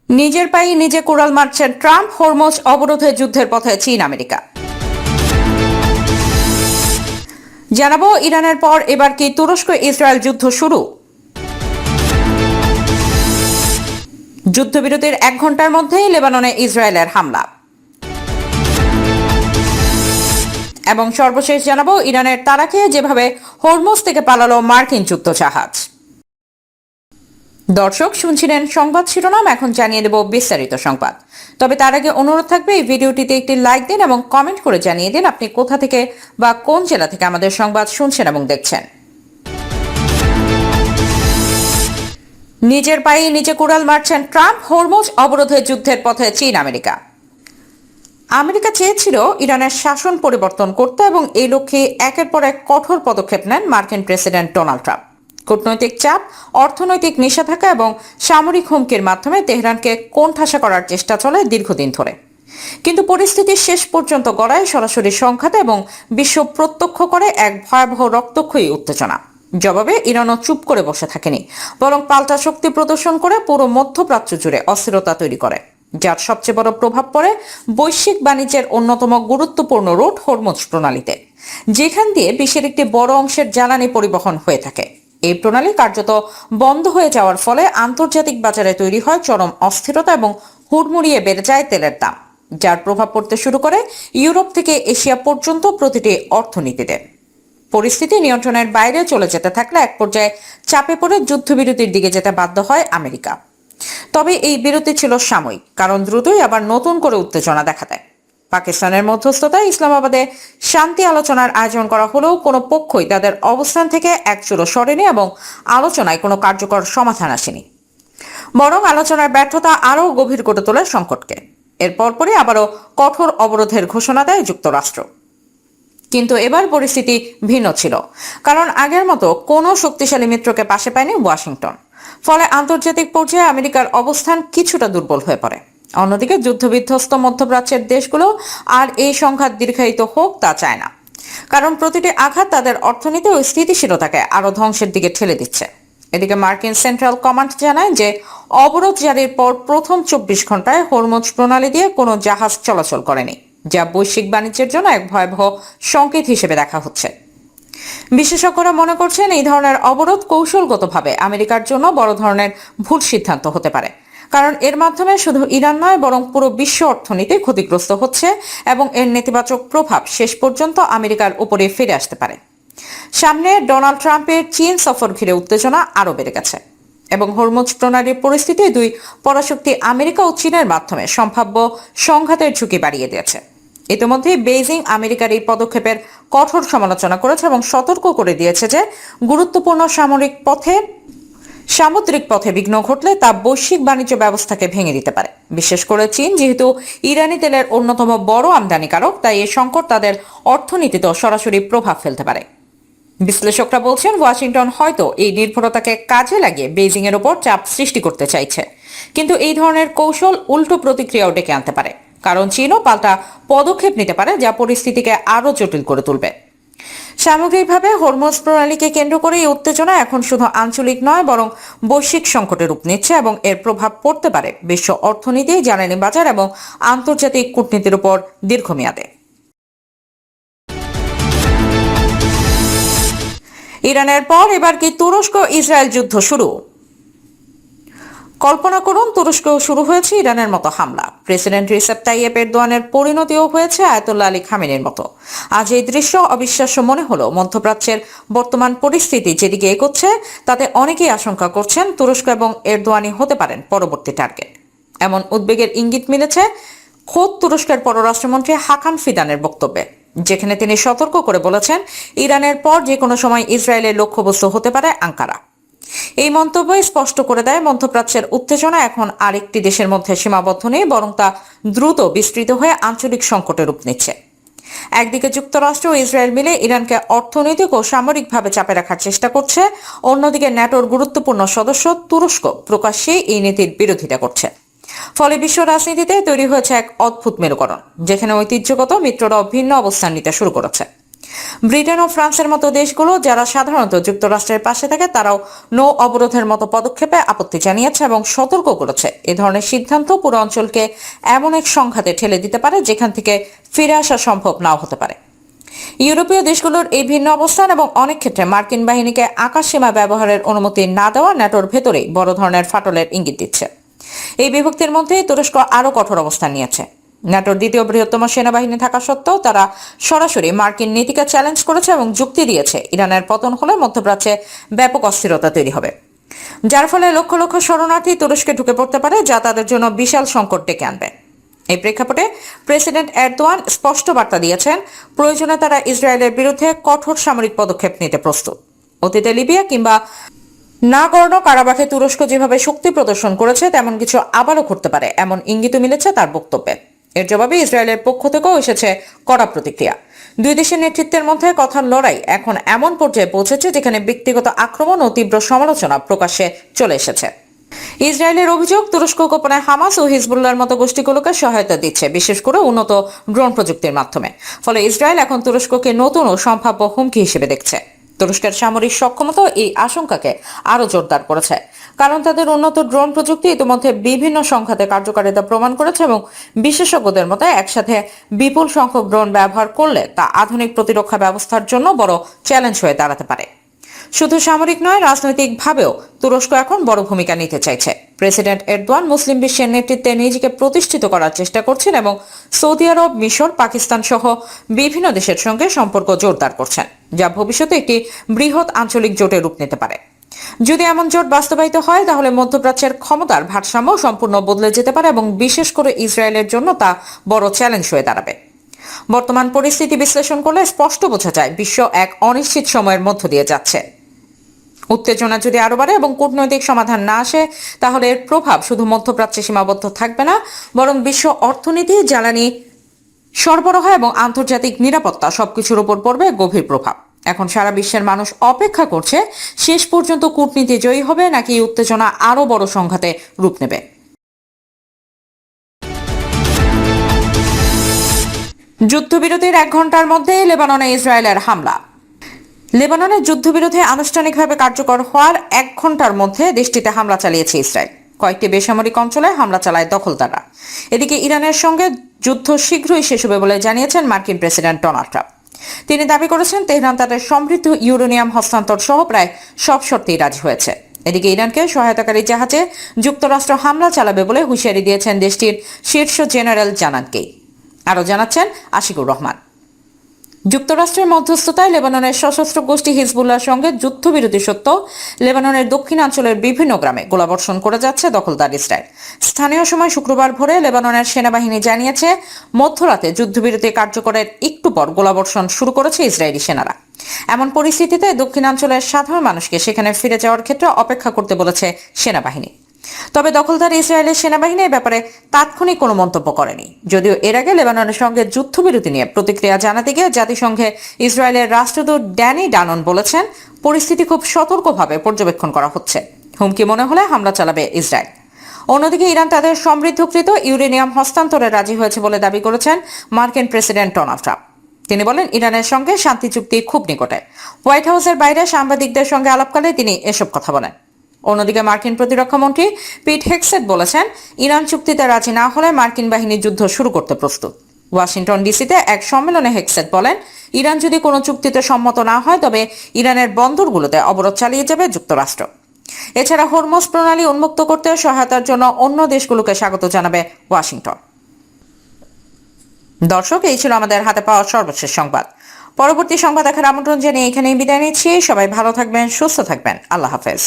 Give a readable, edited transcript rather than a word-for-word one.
নিজের পায়ে নিজে কুড়াল মারছেন ট্রাম্প, হরমুজ অবরোধে যুদ্ধের পথে চীন আমেরিকা। জানাবো ইরানের পর এবার কি তুরস্ক ইসরায়েল যুদ্ধ শুরু। যুদ্ধবিরতির 1 ঘন্টার মধ্যেই লেবাননে ইসরায়েলের হামলা। এবং সর্বশেষ জানাবো ইরানের তাড়াকে যেভাবে হরমুজ থেকে পালালো মার্কিন যুদ্ধজাহাজ। দর্শক শুনছিলেন সংবাদ শিরোনাম, এখন জানিয়ে দেব বিস্তারিত সংবাদ। তবে তার আগে অনুরোধ থাকবে এই ভিডিওটিতে একটি লাইক দিন এবং কমেন্ট করে জানিয়ে দিন আপনি কোথা থেকে বা কোন জেলা থেকে আমাদের সংবাদ শুনছেন এবং দেখছেন। নিজের পায়ে নিজে কুড়াল মারছেন ট্রাম্প, হরমুজ অবরোধে যুদ্ধের পথে চীন আমেরিকা। আমেরিকা চেয়েছিল ইরানের শাসন পরিবর্তন করতে এবং এই লক্ষ্যে একের পর এক কঠোর পদক্ষেপ নেন মার্কিন প্রেসিডেন্ট ডোনাল্ড ট্রাম্প। কূটনৈতিক চাপ, অর্থনৈতিক নিষেধাজ্ঞা এবং সামরিক হুমকির মাধ্যমে তেহরানকে কোণঠাসা করার চেষ্টা চলে দীর্ঘদিন ধরে। কিন্তু পরিস্থিতি শেষ পর্যন্ত গড়ায় সরাসরি সংঘাতে এবং বিশ্ব প্রত্যক্ষ করে এক ভয়াবহ রক্তক্ষয়ী উত্তেজনা। জবাবে ইরানও চুপ করে বসে থাকেনি, বরং পাল্টা শক্তি প্রদর্শন করে পুরো মধ্যপ্রাচ্য জুড়ে অস্থিরতা তৈরি করে, যার সবচেয়ে বড় প্রভাব পড়ে বৈশ্বিক বাণিজ্যের অন্যতম গুরুত্বপূর্ণ রুট হরমুজ প্রণালীতে, যেখান দিয়ে বিশ্বের একটি বড় অংশের জ্বালানি পরিবহন হয়ে থাকে। এই প্রণালী কার্যত বন্ধ হয়ে যাওয়ার ফলে আন্তর্জাতিক বাজারে তৈরি হয় চরম অস্থিরতা এবং হুড়মুড়িয়ে বেড়ে যায় তেলের দাম, যার প্রভাব পড়তে শুরু করে ইউরোপ থেকে এশিয়া পর্যন্ত প্রতিটি অর্থনীতিতে। পরিস্থিতি নিয়ন্ত্রণের বাইরে চলে যেতে থাকলে এক পর্যায়ে চাপে পড়ে যুদ্ধবিরতির দিকে যেতে বাধ্য হয় আমেরিকা। তবে এই বিরতি ছিল সাময়িক, কারণ দ্রুতই আবার নতুন করে উত্তেজনা দেখা দেয়। পাকিস্তানের মধ্যস্থতায় ইসলামাবাদে শান্তি আলোচনার আয়োজন করা হলেও কোনো পক্ষই তাদের অবস্থান থেকে এক চুলো সরেনি এবং আলোচনায় কোনো কার্যকর সমাধান আসেনি। বরং আলোচনার ব্যর্থতা আরও গভীর করে তোলে সংকটকে। এর পরপরই আবারও কঠোর অবরোধের ঘোষণা দেয় যুক্তরাষ্ট্র। কিন্তু এবার পরিস্থিতি ভিন্ন ছিল, কারণ আগের মতো কোনো শক্তিশালী মিত্রকে পাশে পায়নি ওয়াশিংটন। ফলে আন্তর্জাতিক পর্যায়ে আমেরিকার অবস্থান কিছুটা দুর্বল হয়ে পড়ে। অন্যদিকে যুদ্ধবিধ্বস্ত মধ্যপ্রাচ্যের দেশগুলো আর এই সংঘাত দীর্ঘায়িত হোক তা চায় না, কারণ প্রতিটি আঘাত তাদের অর্থনীতি ও স্থিতিশীলতাকে আরো ধ্বংসের দিকে ঠেলে দিচ্ছে। এদিকে মার্কিন সেন্ট্রাল কমান্ড জানায় যে অবরোধ জারির পর প্রথম 24 ঘন্টায় হরমুজ প্রণালী দিয়ে কোনো জাহাজ চলাচল করেনি, যা বৈশ্বিক বাণিজ্যের জন্য এক ভয়াবহ সংকেত হিসেবে দেখা হচ্ছে। বিশেষজ্ঞরা মনে করছেন এই ধরনের অবরোধ কৌশলগতভাবে আমেরিকার জন্য বড় ধরনের ভুল সিদ্ধান্ত হতে পারে, কারণ এর মাধ্যমে শুধু ইরান নয় বরং পুরো বিশ্ব অর্থনীতি ক্ষতিগ্রস্ত হচ্ছে এবং এর নেতিবাচক প্রভাব শেষ পর্যন্ত আমেরিকার উপরে ফিরে আসতে পারে। সামনে ডোনাল্ড ট্রাম্পের চীন সফর ঘিরে উত্তেজনা আরও বেড়ে গেছে এবং হরমুজ প্রণালীর পরিস্থিতি দুই পরাশক্তি আমেরিকা ও চীনের মাধ্যমে সম্ভাব্য সংঘাতের ঝুঁকি বাড়িয়ে দিয়েছে। ইতিমধ্যে বেইজিং আমেরিকার এই পদক্ষেপের কঠোর সমালোচনা করেছে এবং সতর্ক করে দিয়েছে যে গুরুত্বপূর্ণ সামুদ্রিক পথে বিঘ্ন ঘটলে তা বৈশ্বিক বাণিজ্য ব্যবস্থাকে ভেঙে দিতে পারে। বিশেষ করে চীন যেহেতু ইরানি তেলের অন্যতম বড় আমদানিকারক, তাই এই সংকট তাদের অর্থনীতিতেও সরাসরি প্রভাব ফেলতে পারে। বিশ্লেষকরা বলছেন ওয়াশিংটন হয়তো এই নির্ভরতাকে কাজে লাগিয়ে বেইজিং এর উপর চাপ সৃষ্টি করতে চাইছে, কিন্তু এই ধরনের কৌশল উল্টো প্রতিক্রিয়াও ডেকে আনতে পারে, কারণ চীনও পাল্টা পদক্ষেপ নিতে পারে যা পরিস্থিতিকে আরো জটিল করে তুলবে। সামগ্রিকভাবে হরমুজ প্রণালীকে কেন্দ্র করে এই উত্তেজনা এখন শুধু আঞ্চলিক নয় বরং বৈশ্বিক সংকটের রূপ নিচ্ছে এবং এর প্রভাব পড়তে পারে বিশ্ব অর্থনীতি, জ্বালানি বাজার এবং আন্তর্জাতিক কূটনীতির উপর দীর্ঘমেয়াদে। ইরানের পর এবার কি তুরস্ক ইসরায়েল যুদ্ধ শুরু। কল্পনা করুন, তুরস্কেও শুরু হয়েছে ইরানের মতো হামলা। প্রেসিডেন্ট রিসেপ তাইয়েপ এরদোয়ানের পরিণতিও হয়েছে আয়াতুল্লাহ আলী খামেনির মতো। আজ এই দৃশ্য অবিশ্বাস্য মনে হলো। মধ্যপ্রাচ্যের বর্তমান পরিস্থিতি যেদিকে এগোচ্ছে তাতে অনেকেই আশঙ্কা করছেন তুরস্ক এবং এরদোয়ানই হতে পারেন পরবর্তী টার্গেট। এমন উদ্বেগের ইঙ্গিত মিলেছে খোদ তুরস্কের পররাষ্ট্রমন্ত্রী হাকান ফিদানের বক্তব্যে, যেখানে তিনি সতর্ক করে বলেছেন ইরানের পর যে কোনো সময় ইসরায়েলের লক্ষ্যবস্তু হতে পারে আঙ্কারা। এই মন্তব্য স্পষ্ট করে দেয় মধ্যপ্রাচ্যের উত্তেজনা এখন আরেকটি দেশের মধ্যে সীমাবদ্ধ নেই, বরং তা দ্রুত বিস্তৃত হয়ে আঞ্চলিক সংকটে রূপ নিচ্ছে। একদিকে যুক্তরাষ্ট্র ও ইসরায়েল মিলে ইরানকে অর্থনৈতিক ও সামরিকভাবে চাপে রাখার চেষ্টা করছে, অন্যদিকে ন্যাটোর গুরুত্বপূর্ণ সদস্য তুরস্ক প্রকাশ্যে এই নীতির বিরোধিতা করছে। ফলে বিশ্ব রাজনীতিতে তৈরি হয়েছে এক অদ্ভুত মেরুকরণ, যেখানে ঐতিহ্যগত মিত্ররাও ভিন্ন অবস্থান নিতে শুরু করেছে। ব্রিটেন ও ফ্রান্সের মতো দেশগুলো যারা সাধারণত যুক্তরাষ্ট্রের পাশে থাকে তারাও নৌ অবরোধের মতো পদক্ষেপে আপত্তি জানিয়েছে এবং সতর্ক করেছে এ ধরনের সিদ্ধান্ত পুরো অঞ্চলকে এমন এক সংঘাতে ঠেলে দিতে পারে যেখান থেকে ফিরে আসা সম্ভব নাও হতে পারে। ইউরোপীয় দেশগুলোর এই ভিন্ন অবস্থান এবং অনেক ক্ষেত্রে মার্কিন বাহিনীকে আকাশসীমা ব্যবহারের অনুমতি না দেওয়া ন্যাটোর ভেতরেই বড় ধরনের ফাটলের ইঙ্গিত দিচ্ছে। এই বিভক্তির মধ্যেই তুরস্ক আরও কঠোর অবস্থান নিয়েছে। ন্যাটোর দ্বিতীয় বৃহত্তম সেনাবাহিনী থাকা সত্ত্বেও তারা সরাসরি মার্কিন নীতিকে চ্যালেঞ্জ করেছে এবং যুক্তি দিয়েছে ইরানের পতন হলে মধ্যপ্রাচ্যে ব্যাপক অস্থিরতা তৈরি হবে, যার ফলে লক্ষ লক্ষ শরণার্থী তুরস্কে ঢুকে পড়তে পারে, যা তাদের জন্য বিশাল সংকট ডেকে আনবে। এই প্রেক্ষাপটে প্রেসিডেন্ট এরদোয়ান স্পষ্ট বার্তা দিয়েছেন, প্রয়োজনে তারা ইসরায়েলের বিরুদ্ধে কঠোর সামরিক পদক্ষেপ নিতে প্রস্তুত। অতীতে লিবিয়া কিংবা নাগর্ণ কারাবাখে তুরস্ক যেভাবে শক্তি প্রদর্শন করেছে তেমন কিছু আবারও ঘটতে পারে এমন ইঙ্গিত মিলেছে তার বক্তব্যে। এর জবাবে ইসরায়েলের পক্ষ থেকেও এসেছে কড়া প্রতিক্রিয়া। দুই দেশের নেতৃত্বের মধ্যে কথার লড়াই এখন এমন পর্যায়ে পৌঁছেছে যেখানে ব্যক্তিগত আক্রমণ ও তীব্র সমালোচনা প্রকাশ্যে চলে এসেছে। ইসরায়েলের অভিযোগ, তুরস্ক গোপনে হামাস ও হিজবুল্লাহর মতো গোষ্ঠীগুলোকে সহায়তা দিচ্ছে, বিশেষ করে উন্নত ড্রোন প্রযুক্তির মাধ্যমে। ফলে ইসরায়েল এখন তুরস্ককে নতুন ও সম্ভাব্য হুমকি হিসেবে দেখছে। তুরস্কের সামরিক সক্ষমতা এই আশঙ্কাকে আরও জোরদার করেছে, কারণ তাদের উন্নত ড্রোন প্রযুক্তি ইতিমধ্যে বিভিন্ন সংঘাতে কার্যকারিতা প্রমাণ করেছে এবং বিশেষজ্ঞদের মতে একসাথে বিপুল সংখ্যক ড্রোন ব্যবহার করলে তা আধুনিক প্রতিরক্ষা ব্যবস্থার জন্য বড় চ্যালেঞ্জ হয়ে দাঁড়াতে পারে। শুধু সামরিক নয়, রাজনৈতিকভাবেও তুরস্ক এখন বড় ভূমিকা নিতে চাইছে। প্রেসিডেন্ট এরদোয়ান মুসলিম বিশ্বের নেতৃত্বে নিজেকে প্রতিষ্ঠিত করার চেষ্টা করছেন এবং সৌদি আরব, মিশর, পাকিস্তান সহ বিভিন্ন দেশের সঙ্গে সম্পর্ক জোরদার করছেন, যা ভবিষ্যতে একটি বৃহৎ আঞ্চলিক জোটে রূপ নিতে পারে। যদি এমন জোট বাস্তবায়িত হয় তাহলে মধ্যপ্রাচ্যের ক্ষমতার ভারসাম্য সম্পূর্ণ বদলে যেতে পারে এবং বিশেষ করে ইসরায়েলের জন্য তা বড় চ্যালেঞ্জ হয়ে দাঁড়াবে। বর্তমান পরিস্থিতি বিশ্লেষণ করলে স্পষ্ট বোঝা যায় বিশ্ব এক অনিশ্চিত সময়ের মধ্য দিয়ে যাচ্ছে। উত্তেজনা যদি আরো বাড়ে এবং কূটনৈতিক সমাধান না আসে তাহলে এর প্রভাব শুধু মধ্যপ্রাচ্যে সীমাবদ্ধ থাকবে না, বরং বিশ্ব অর্থনীতি, জ্বালানি সরবরাহ এবং আন্তর্জাতিক নিরাপত্তা সবকিছুর উপর পড়বে গভীর প্রভাব। এখন সারা বিশ্বের মানুষ অপেক্ষা করছে শেষ পর্যন্ত কূটনীতি জয়ী হবে নাকি এই উত্তেজনা আরো বড় সংঘাতে রূপ নেবে। যুদ্ধবিরতির 1 ঘন্টার মধ্যে লেবাননে ইসরায়েলের হামলা। লেবাননের যুদ্ধবিরতি আনুষ্ঠানিকভাবে কার্যকর হওয়ার 1 ঘন্টার মধ্যে দেশটিতে হামলা চালিয়েছে ইসরায়েল। কয়েকটি বেসামরিক অঞ্চলে হামলা চালায় দখলদাররা। এদিকে ইরানের সঙ্গে যুদ্ধ শীঘ্রই শেষ হবে বলে জানিয়েছেন মার্কিন প্রেসিডেন্ট ডোনাল্ড ট্রাম্প। তিনি দাবি করেছেন তেহরান তাদের সমৃদ্ধ ইউরেনিয়াম হস্তান্তর সহ প্রায় সব শর্তেই রাজি হয়েছে। এদিকে ইরানকে সহায়তাকারী জাহাজে যুক্তরাষ্ট্র হামলা চালাবে বলে হুঁশিয়ারি দিয়েছেন দেশটির শীর্ষ জেনারেল জানানকেই। আরও জানাচ্ছেন আশিকুর রহমান। যুক্তরাষ্ট্রের মধ্যস্থতায় লেবাননের সশস্ত্র গোষ্ঠী হিজবুল্লাহর সঙ্গে যুদ্ধবিরতি সত্ত্বেও লেবাননের দক্ষিণাঞ্চলের বিভিন্ন গ্রামে গোলাবর্ষণ করে যাচ্ছে দখলদার ইসরায়েল। স্থানীয় সময় শুক্রবার ভোরে লেবাননের সেনাবাহিনী জানিয়েছে, মধ্যরাতে যুদ্ধবিরতি কার্যকরের একটু পর গোলাবর্ষণ শুরু করেছে ইসরায়েলি সেনারা। এমন পরিস্থিতিতে দক্ষিণাঞ্চলের সাধারণ মানুষকে সেখানে ফিরে যাওয়ার ক্ষেত্রে অপেক্ষা করতে বলেছে সেনাবাহিনী। তবে দখলদার ইসরায়েলের সেনাবাহিনী এ ব্যাপারে তাৎক্ষণিক কোনো মন্তব্য করেনি। যদিও এর আগে লেবাননের সঙ্গে যুদ্ধবিরতি নিয়ে প্রতিক্রিয়া জানাতে গিয়ে জাতিসংঘে ইসরায়েলের রাষ্ট্রদূত ড্যানি ডানন বলেছেন, পরিস্থিতি খুব সতর্কভাবে পর্যবেক্ষণ করা হচ্ছে, হুমকি মনে হলে হামলা চালাবে ইসরায়েল। অন্যদিকে ইরান তাদের সমৃদ্ধকৃত ইউরেনিয়াম হস্তান্তরে রাজি হয়েছে বলে দাবি করেছেন মার্কিন প্রেসিডেন্ট ডোনাল্ড ট্রাম্প। তিনি বলেন, ইরানের সঙ্গে শান্তি চুক্তি খুব নিকটে। হোয়াইট হাউসের বাইরে সাংবাদিকদের সঙ্গে আলাপকালে তিনি এসব কথা বলেন। অন্যদিকে মার্কিন প্রতিরক্ষা মন্ত্রী পিট হেগসেট বলেছেন, ইরান চুক্তিতে রাজি না হলে মার্কিন বাহিনী যুদ্ধ শুরু করতে প্রস্তুত। ওয়াশিংটন ডিসিতে এক সম্মেলনে হেগসেট বলেন, ইরান যদি কোনো চুক্তিতে সম্মত না হয় তবে ইরানের বন্দরগুলোতে অবরোধ চালিয়ে যাবে যুক্তরাষ্ট্র। এছাড়া হরমুজ প্রণালী উন্মুক্ত করতে সহায়তার জন্য অন্য দেশগুলোকে স্বাগত জানাবে ওয়াশিংটন। দর্শক, এই ছিল আমাদের হাতে পাওয়া সর্বশেষ সংবাদ। পরবর্তী সংবাদ দেখার আমন্ত্রণ জানিয়ে এখানেই বিদায় নিচ্ছি। সবাই ভালো থাকবেন, সুস্থ থাকবেন। আল্লাহ হাফেজ।